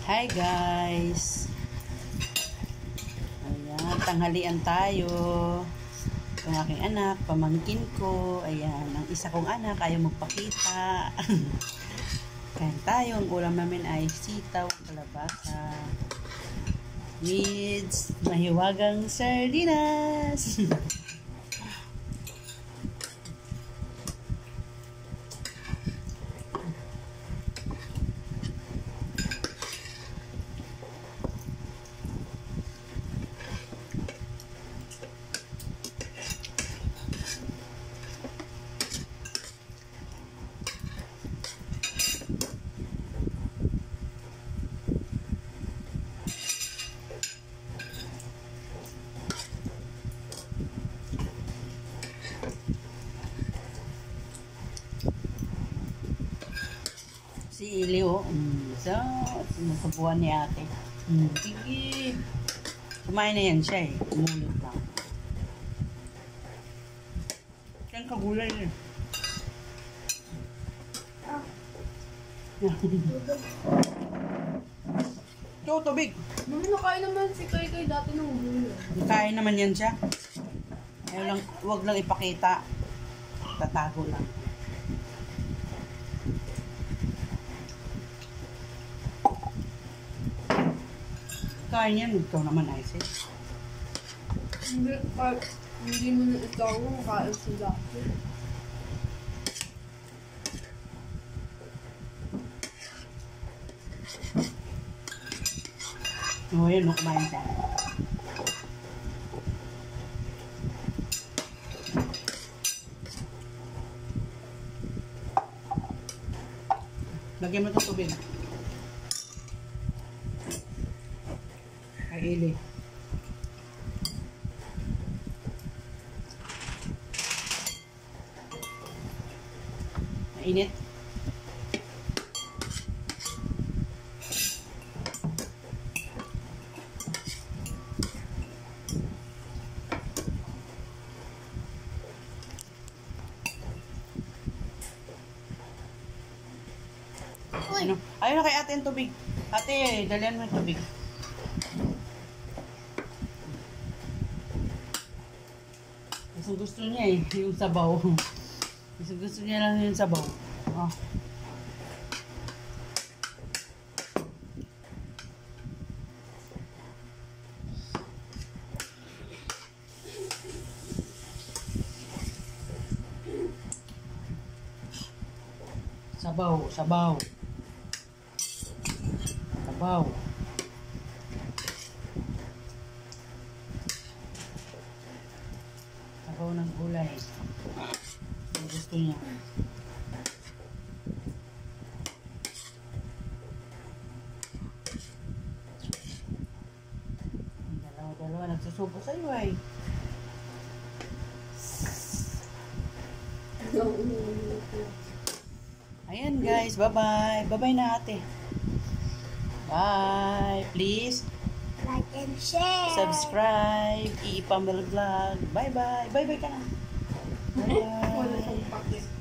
Hi guys! Ayan, tanghalian tayo. Yung aking anak, pamangkin ko. Ayan, ang isa kong anak ayaw magpakita. Kain tayo. Ang ulam namin ay sitaw, kalabasa, with mahiwagang sardinas. Si Leo, nasabuhan ni ate. Sige. Kumain na yan siya eh. Umulit lang. Yan kagulay eh. Ito, tubig. Mami, nakain naman si Kay dati ng ulo. Kain naman yan siya. Ayaw lang, huwag lang ipakita. Tatago lang. Kain yan. Ikaw naman, Isaac. Hindi mo na ikaw makain si dati. Oo, yan. Kumain siya. Lagyan mo itong tubig. Ay, ili. Mainit. Ano? Ayun na kay ate yung tubig. Ate, dalihan mo yung tubig. Gusto niya eh, yung sabaw. Gusto niya lang yung sabaw. Oh. Sabaw, sabaw. Sabaw. Sabaw ng gulay. Ang gusto niya. Dalawa-dalawa. Nagsusubo sa'yo ay. Ayan guys, bye-bye. Bye-bye na ate. Bye. Please Like and share. subscribe. Iipamel vlog. Bye-bye. Bye-bye ka na. Bye-bye.